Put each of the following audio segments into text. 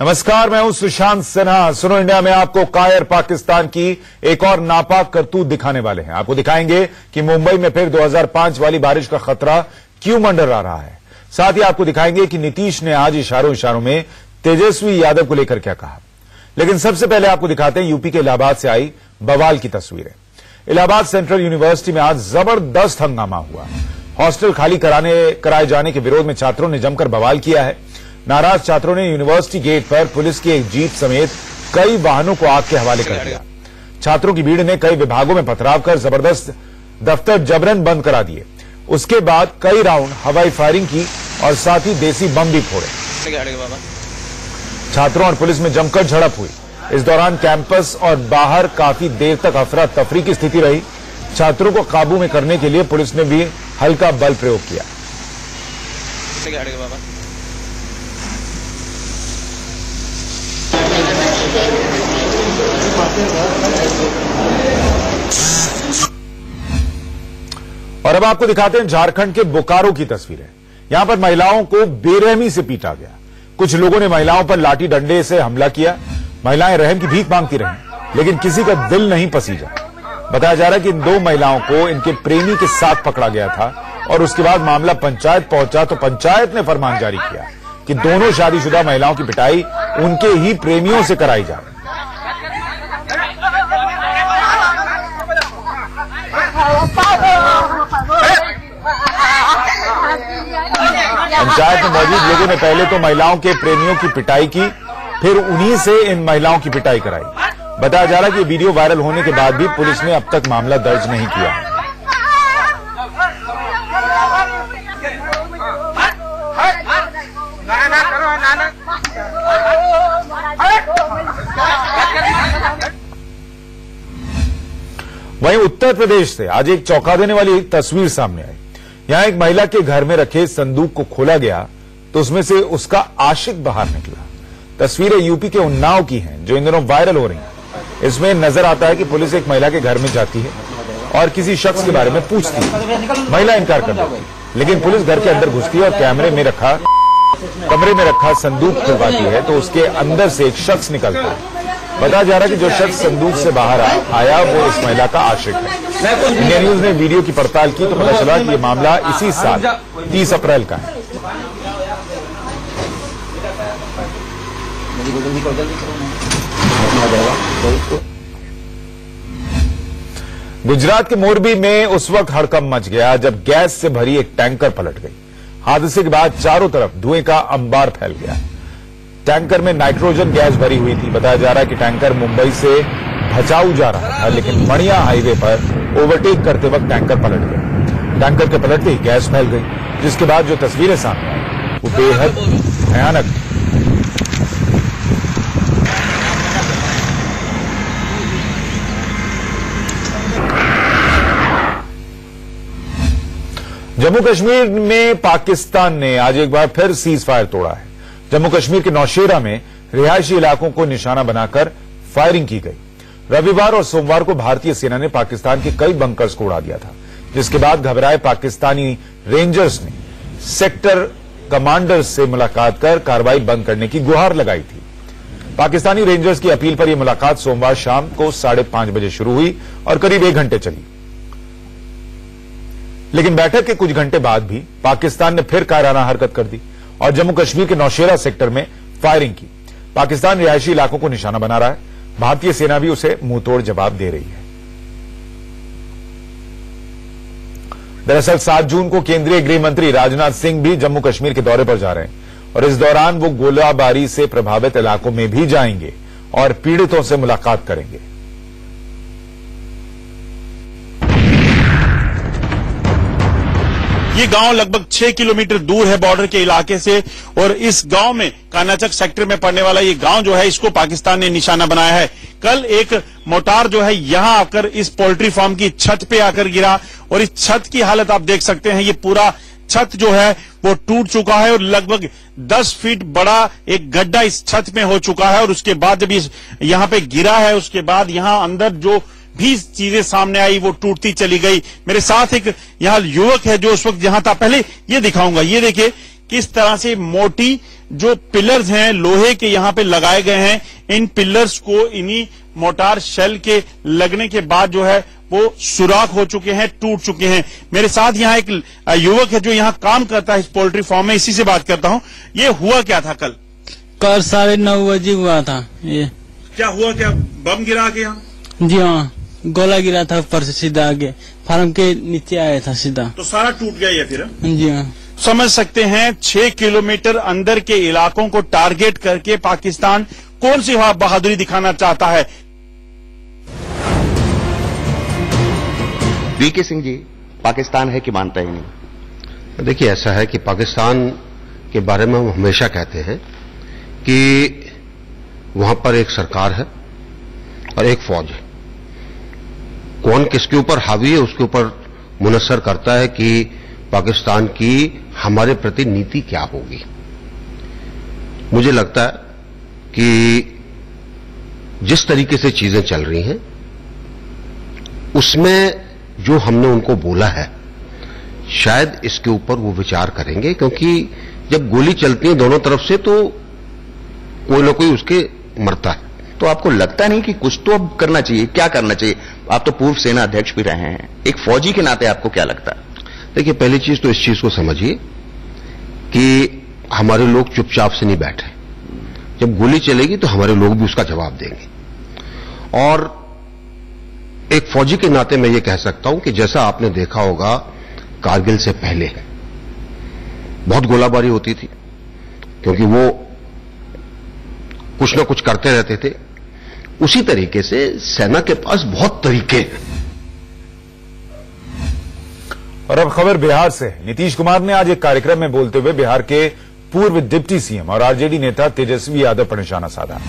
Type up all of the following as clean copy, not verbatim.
नमस्कार, मैं हूं सुशांत सिन्हा। सुनो इंडिया में आपको कायर पाकिस्तान की एक और नापाक करतूत दिखाने वाले हैं। आपको दिखाएंगे कि मुंबई में फिर 2005 वाली बारिश का खतरा क्यों मंडरा रहा है। साथ ही आपको दिखाएंगे कि नीतीश ने आज इशारों में तेजस्वी यादव को लेकर क्या कहा। लेकिन सबसे पहले आपको दिखाते हैं यूपी के इलाहाबाद से आई बवाल की तस्वीरें। इलाहाबाद सेंट्रल यूनिवर्सिटी में आज जबरदस्त हंगामा हुआ। हॉस्टल खाली कराए जाने के विरोध में छात्रों ने जमकर बवाल किया है। नाराज छात्रों ने यूनिवर्सिटी गेट पर पुलिस की एक जीप समेत कई वाहनों को आग के हवाले कर दिया। छात्रों की भीड़ ने कई विभागों में पथराव कर जबरदस्त दफ्तर जबरन बंद करा दिए। उसके बाद कई राउंड हवाई फायरिंग की और साथ ही देसी बम भी फोड़े। छात्रों और पुलिस में जमकर झड़प हुई। इस दौरान कैंपस और बाहर काफी देर तक अफरा तफरी की स्थिति रही। छात्रों को काबू में करने के लिए पुलिस ने भी हल्का बल प्रयोग किया। और अब आपको दिखाते हैं झारखंड के बोकारो की तस्वीरें। यहां पर महिलाओं को बेरहमी से पीटा गया। कुछ लोगों ने महिलाओं पर लाठी डंडे से हमला किया। महिलाएं रहम की भीख मांगती रहीं, लेकिन किसी का दिल नहीं पसीजा। बताया जा रहा है कि इन दो महिलाओं को इनके प्रेमी के साथ पकड़ा गया था और उसके बाद मामला पंचायत पहुंचा तो पंचायत ने फरमान जारी किया कि दोनों शादीशुदा महिलाओं की पिटाई उनके ही प्रेमियों से कराई जाए। पंचायत में मौजूद लोगों ने पहले तो महिलाओं के प्रेमियों की पिटाई की, फिर उन्हीं से इन महिलाओं की पिटाई कराई। बताया जा रहा है कि वीडियो वायरल होने के बाद भी पुलिस ने अब तक मामला दर्ज नहीं किया। वहीं उत्तर प्रदेश से आज एक चौंका देने वाली तस्वीर सामने आई। यहां एक महिला के घर में रखे संदूक को खोला गया तो उसमें से उसका आशिक बाहर निकला। तस्वीरें यूपी के उन्नाव की हैं जो इन दिनों वायरल हो रही हैं। इसमें नजर आता है कि पुलिस एक महिला के घर में जाती है और किसी शख्स के बारे में पूछती है। महिला इनकार कर देती है, लेकिन पुलिस घर के अंदर घुसती है और कमरे में रखा संदूक खुलवाती है तो उसके अंदर से एक शख्स निकलता है। बताया जा रहा है कि जो शख्स संदूक से बाहर आया वो इस महिला का आशिक है। इंडिया न्यूज ने वीडियो की पड़ताल की तो पता चला कि ये मामला इसी साल 30 अप्रैल का है। गुजरात के मोरबी में उस वक्त हड़कंप मच गया जब गैस से भरी एक टैंकर पलट गई। हादसे के बाद चारों तरफ धुएं का अंबार फैल गया। टैंकर में नाइट्रोजन गैस भरी हुई थी। बताया जा रहा है कि टैंकर मुंबई से भचाऊ जा रहा था, लेकिन मणिया हाईवे पर ओवरटेक करते वक्त टैंकर पलट गया। टैंकर के पलटते ही गैस फैल गई, जिसके बाद जो तस्वीरें सामने आई वो बेहद भयानक थी। जम्मू कश्मीर में पाकिस्तान ने आज एक बार फिर सीज फायर तोड़ा है। जम्मू कश्मीर के नौशेरा में रिहायशी इलाकों को निशाना बनाकर फायरिंग की गई। रविवार और सोमवार को भारतीय सेना ने पाकिस्तान के कई बंकर्स को उड़ा दिया था, जिसके बाद घबराए पाकिस्तानी रेंजर्स ने सेक्टर कमांडर्स से मुलाकात कर कार्रवाई बंद करने की गुहार लगाई थी। पाकिस्तानी रेंजर्स की अपील पर यह मुलाकात सोमवार शाम को 5:30 बजे शुरू हुई और करीब 1 घंटे चली। लेकिन बैठक के कुछ घंटे बाद भी पाकिस्तान ने फिर कायराना हरकत कर दी और जम्मू कश्मीर के नौशेरा सेक्टर में फायरिंग की। पाकिस्तान रिहायशी इलाकों को निशाना बना रहा है। भारतीय सेना भी उसे मुंहतोड़ जवाब दे रही है। दरअसल 7 जून को केंद्रीय गृह मंत्री राजनाथ सिंह भी जम्मू कश्मीर के दौरे पर जा रहे हैं और इस दौरान वो गोलाबारी से प्रभावित इलाकों में भी जाएंगे और पीड़ितों से मुलाकात करेंगे। ये गांव लगभग 6 किलोमीटर दूर है बॉर्डर के इलाके से और इस गांव में कानाचक सेक्टर में पड़ने वाला ये गांव जो है इसको पाकिस्तान ने निशाना बनाया है। कल एक मोटार जो है यहां आकर इस पोल्ट्री फार्म की छत पे आकर गिरा और इस छत की हालत आप देख सकते हैं। ये पूरा छत जो है वो टूट चुका है और लगभग 10 फीट बड़ा एक गड्ढा इस छत में हो चुका है और उसके बाद जब यहां पे गिरा है उसके बाद यहां अंदर जो भी चीजें सामने आई वो टूटती चली गई। मेरे साथ एक यहाँ युवक है जो उस वक्त जहां था। पहले ये दिखाऊंगा, ये देखिए किस तरह से मोटी जो पिलर्स हैं लोहे के यहां पे लगाए गए हैं, इन पिलर्स को इन्हीं मोटार शेल के लगने के बाद जो है वो सुराख हो चुके हैं, टूट चुके हैं। मेरे साथ यहाँ एक युवक है जो यहाँ काम करता है इस पोल्ट्री फार्म में, इसी से बात करता हूँ। ये हुआ क्या था कल? कल 9:30 बजे हुआ था। ये क्या हुआ, क्या बम गिरा के यहाँ? जी हाँ, गोला गिरा था ऊपर से सीधा आगे फार्म के नीचे आया था सीधा, तो सारा टूट गया ये फिर? जी हाँ। समझ सकते हैं 6 किलोमीटर अंदर के इलाकों को टारगेट करके पाकिस्तान कौन सी बहादुरी दिखाना चाहता है। वीके सिंह जी, पाकिस्तान है कि मानता ही नहीं? देखिए, ऐसा है कि पाकिस्तान के बारे में हम हमेशा कहते हैं कि वहां पर एक सरकार है और एक फौज है। कौन किसके ऊपर हावी है उसके ऊपर मुनस्सर करता है कि पाकिस्तान की हमारे प्रति नीति क्या होगी। मुझे लगता है कि जिस तरीके से चीजें चल रही हैं उसमें जो हमने उनको बोला है शायद इसके ऊपर वो विचार करेंगे, क्योंकि जब गोली चलती है दोनों तरफ से तो कोई ना कोई उसके मरता है। तो आपको लगता नहीं कि कुछ तो अब करना चाहिए? क्या करना चाहिए? आप तो पूर्व सेना अध्यक्ष भी रहे हैं, एक फौजी के नाते आपको क्या लगता है? देखिए, पहली चीज तो इस चीज को समझिए कि हमारे लोग चुपचाप से नहीं बैठे। जब गोली चलेगी तो हमारे लोग भी उसका जवाब देंगे। और एक फौजी के नाते मैं ये कह सकता हूं कि जैसा आपने देखा होगा कारगिल से पहले बहुत गोलाबारी होती थी, क्योंकि वो कुछ ना कुछ करते रहते थे, उसी तरीके से सेना के पास बहुत तरीके हैं। और अब खबर बिहार से। नीतीश कुमार ने आज एक कार्यक्रम में बोलते हुए बिहार के पूर्व डिप्टी सीएम और आरजेडी नेता तेजस्वी यादव पर निशाना साधा।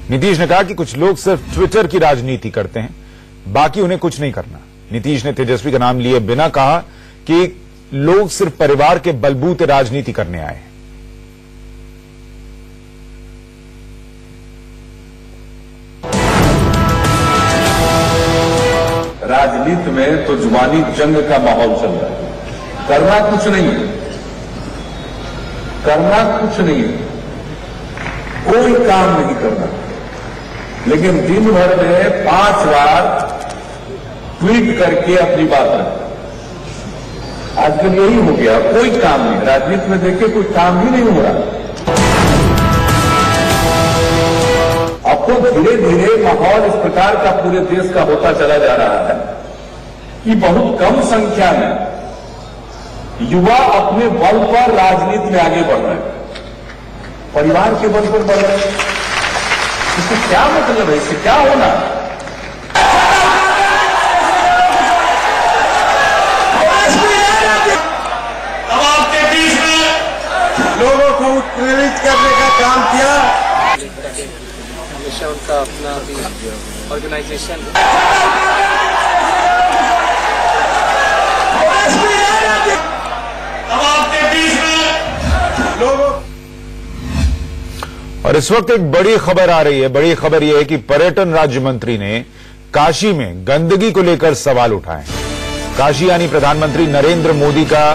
नीतीश ने कहा कि कुछ लोग सिर्फ ट्विटर की राजनीति करते हैं, बाकी उन्हें कुछ नहीं करना। नीतीश ने तेजस्वी का नाम लिए बिना कहा कि लोग सिर्फ परिवार के बलबूते राजनीति करने आए हैं। राजनीति में तो जुबानी जंग का माहौल चल रहा है। करना कुछ नहीं है, करना कुछ नहीं है, कोई काम नहीं करना, लेकिन दिन भर में 5 बार ट्वीट करके अपनी बात रखें। आजकल यही हो गया, कोई काम नहीं। राजनीति में देखिए कोई काम ही नहीं हो रहा। अब तो धीरे धीरे माहौल इस प्रकार का पूरे देश का होता चला जा रहा है कि बहुत कम संख्या में युवा अपने बल पर राजनीति में आगे बढ़ रहे हैं, परिवार के बल पर बढ़ रहे हैं। इससे क्या मतलब है? इससे क्या होना? अब आपके बीच में लोगों को उत्प्रेरित करने का काम किया। हमेशा उनका अपना भी ऑर्गेनाइजेशन अब आपके बीच में लोगों और इस वक्त एक बड़ी खबर आ रही है। बड़ी खबर यह है कि पर्यटन राज्य मंत्री ने काशी में गंदगी को लेकर सवाल उठाए। काशी यानी प्रधानमंत्री नरेंद्र मोदी का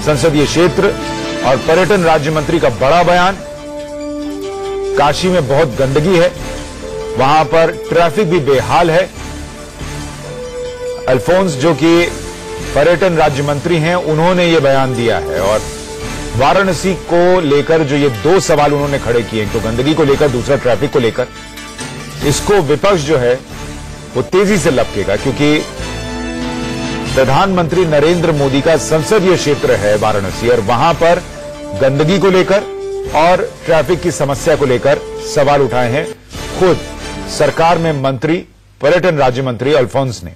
संसदीय क्षेत्र और पर्यटन राज्य मंत्री का बड़ा बयान। काशी में बहुत गंदगी है, वहां पर ट्रैफिक भी बेहाल है। अल्फोंस जो कि पर्यटन राज्य मंत्री हैं, उन्होंने ये बयान दिया है। और वाराणसी को लेकर जो ये 2 सवाल उन्होंने खड़े किए, एक तो गंदगी को लेकर, दूसरा ट्रैफिक को लेकर, इसको विपक्ष जो है वो तेजी से लपकेगा, क्योंकि प्रधानमंत्री नरेंद्र मोदी का संसदीय क्षेत्र है वाराणसी और वहां पर गंदगी को लेकर और ट्रैफिक की समस्या को लेकर सवाल उठाए हैं खुद सरकार में मंत्री, पर्यटन राज्य मंत्री अल्फोंस ने।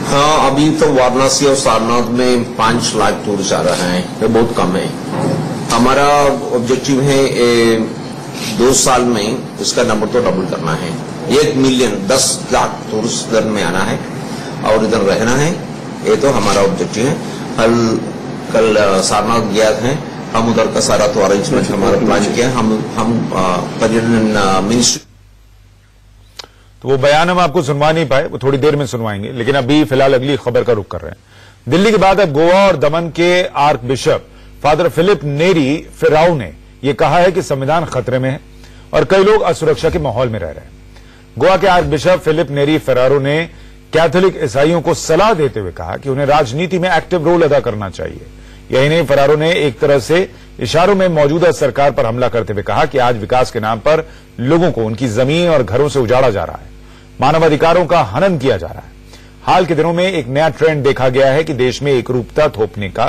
हाँ, अभी तो वाराणसी और सारनाथ में 5 लाख टूरिस्ट आ रहे हैं, ये बहुत कम है। हमारा ऑब्जेक्टिव है 2 साल में इसका नंबर तो डबल करना है। 1 मिलियन 10 लाख टूरिस्ट इधर में आना है और इधर रहना है, ये तो हमारा ऑब्जेक्टिव है। कल सारनाथ गया है, हम उधर का सारा तो अरेंजमेंट हमारा प्लान किया। हम पर्यटन मिनिस्ट्री। तो वो बयान हम आपको सुनवा नहीं पाए, वो थोड़ी देर में सुनवाएंगे, लेकिन अभी फिलहाल अगली खबर का रुख कर रहे हैं। दिल्ली के बाद अब गोवा और दमन के आर्क बिशप फादर फिलिप नेरी फेराउ ने यह कहा है कि संविधान खतरे में है और कई लोग असुरक्षा के माहौल में रह रहे हैं। गोवा के आर्क बिशप फिलिप नेरी फेरारो ने कैथोलिक ईसाइयों को सलाह देते हुए कहा कि उन्हें राजनीति में एक्टिव रोल अदा करना चाहिए। यही नहीं, फेरारो ने एक तरह से इशारों में मौजूदा सरकार पर हमला करते हुए कहा कि आज विकास के नाम पर लोगों को उनकी जमीन और घरों से उजाड़ा जा रहा है, मानवाधिकारों का हनन किया जा रहा है। हाल के दिनों में एक नया ट्रेंड देखा गया है कि देश में एकरूपता थोपने का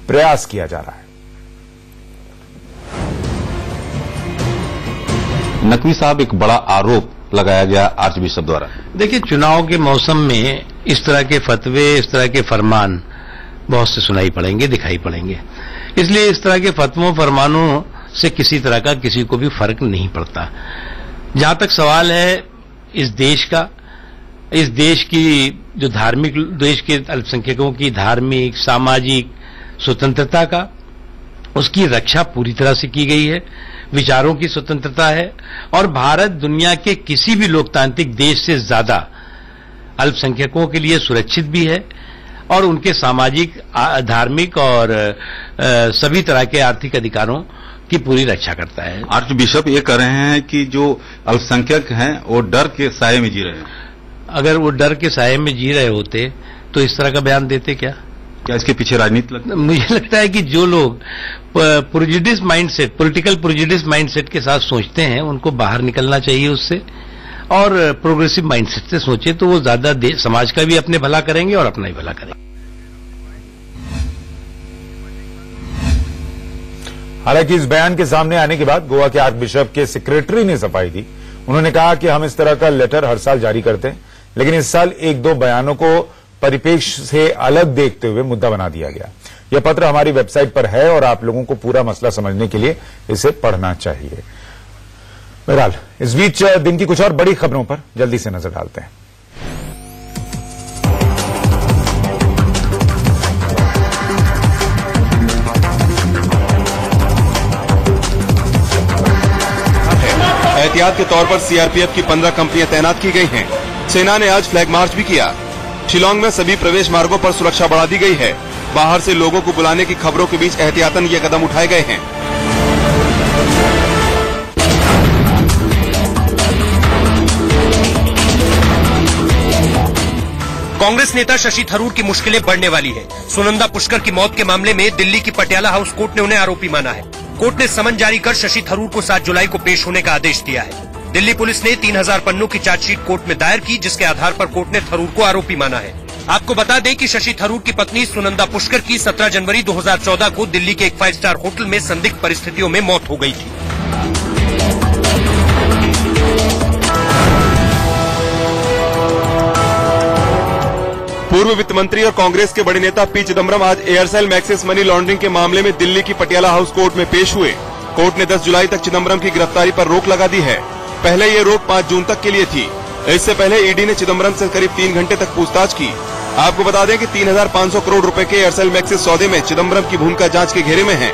प्रयास किया जा रहा है। नकवी साहब, एक बड़ा आरोप लगाया गया आर्च बिशप द्वारा। देखिए, चुनाव के मौसम में इस तरह के फतवे, इस तरह के फरमान बहुत से सुनाई पड़ेंगे, दिखाई पड़ेंगे। इसलिए इस तरह के फतवों फरमानों से किसी तरह का किसी को भी फर्क नहीं पड़ता। जहां तक सवाल है इस देश का, इस देश की जो धार्मिक, देश के अल्पसंख्यकों की धार्मिक सामाजिक स्वतंत्रता का, उसकी रक्षा पूरी तरह से की गई है। विचारों की स्वतंत्रता है और भारत दुनिया के किसी भी लोकतांत्रिक देश से ज्यादा अल्पसंख्यकों के लिए सुरक्षित भी है और उनके सामाजिक, धार्मिक और सभी तरह के आर्थिक अधिकारों की पूरी रक्षा करता है। आर्च बिशप ये कह रहे हैं कि जो अल्पसंख्यक हैं वो डर के साये में जी रहे हैं। अगर वो डर के साये में जी रहे होते तो इस तरह का बयान देते क्या? क्या इसके पीछे राजनीति लगता है? मुझे लगता है कि जो लोग prejudice mindset, political prejudice mindset के साथ सोचते हैं, उनको बाहर निकलना चाहिए उससे और प्रोग्रेसिव माइंडसेट से सोचे तो वो ज्यादा समाज का भी अपने भला करेंगे और अपना ही भला करेंगे। हालांकि इस बयान के सामने आने के बाद गोवा के आर्क बिशप के सेक्रेटरी ने सफाई दी। उन्होंने कहा कि हम इस तरह का लेटर हर साल जारी करते हैं, लेकिन इस साल एक दो बयानों को परिप्रेक्ष्य से अलग देखते हुए मुद्दा बना दिया गया। यह पत्र हमारी वेबसाइट पर है और आप लोगों को पूरा मसला समझने के लिए इसे पढ़ना चाहिए। बहरहाल, इस बीच दिन की कुछ और बड़ी खबरों पर जल्दी से नजर डालते हैं। एहतियात के तौर पर सीआरपीएफ की 15 कंपनियां तैनात की गई हैं। सेना ने आज फ्लैग मार्च भी किया। शिलांग में सभी प्रवेश मार्गों पर सुरक्षा बढ़ा दी गई है। बाहर से लोगों को बुलाने की खबरों के बीच एहतियातन ये कदम उठाए गए हैं। कांग्रेस नेता शशि थरूर की मुश्किलें बढ़ने वाली है। सुनंदा पुष्कर की मौत के मामले में दिल्ली की पटियाला हाउस कोर्ट ने उन्हें आरोपी माना है। कोर्ट ने समन जारी कर शशि थरूर को 7 जुलाई को पेश होने का आदेश दिया है। दिल्ली पुलिस ने 3000 पन्नों की चार्जशीट कोर्ट में दायर की, जिसके आधार पर कोर्ट ने थरूर को आरोपी माना है। आपको बता दें कि शशि थरूर की पत्नी सुनंदा पुष्कर की 17 जनवरी 2014 को दिल्ली के एक 5 स्टार होटल में संदिग्ध परिस्थितियों में मौत हो गई थी। पूर्व वित्त मंत्री और कांग्रेस के बड़े नेता पी चिदम्बरम आज एयरसेल मैक्सिस मनी लॉन्ड्रिंग के मामले में दिल्ली की पटियाला हाउस कोर्ट में पेश हुए। कोर्ट ने 10 जुलाई तक चिदम्बरम की गिरफ्तारी पर रोक लगा दी है। पहले ये रोक 5 जून तक के लिए थी। इससे पहले ईडी ने चिदम्बरम से करीब 3 घंटे तक पूछताछ की। आपको बता दें कि 3500 करोड़ रुपए के एयरसेल मैक्सिस सौदे में चिदम्बरम की भूमिका जांच के घेरे में है।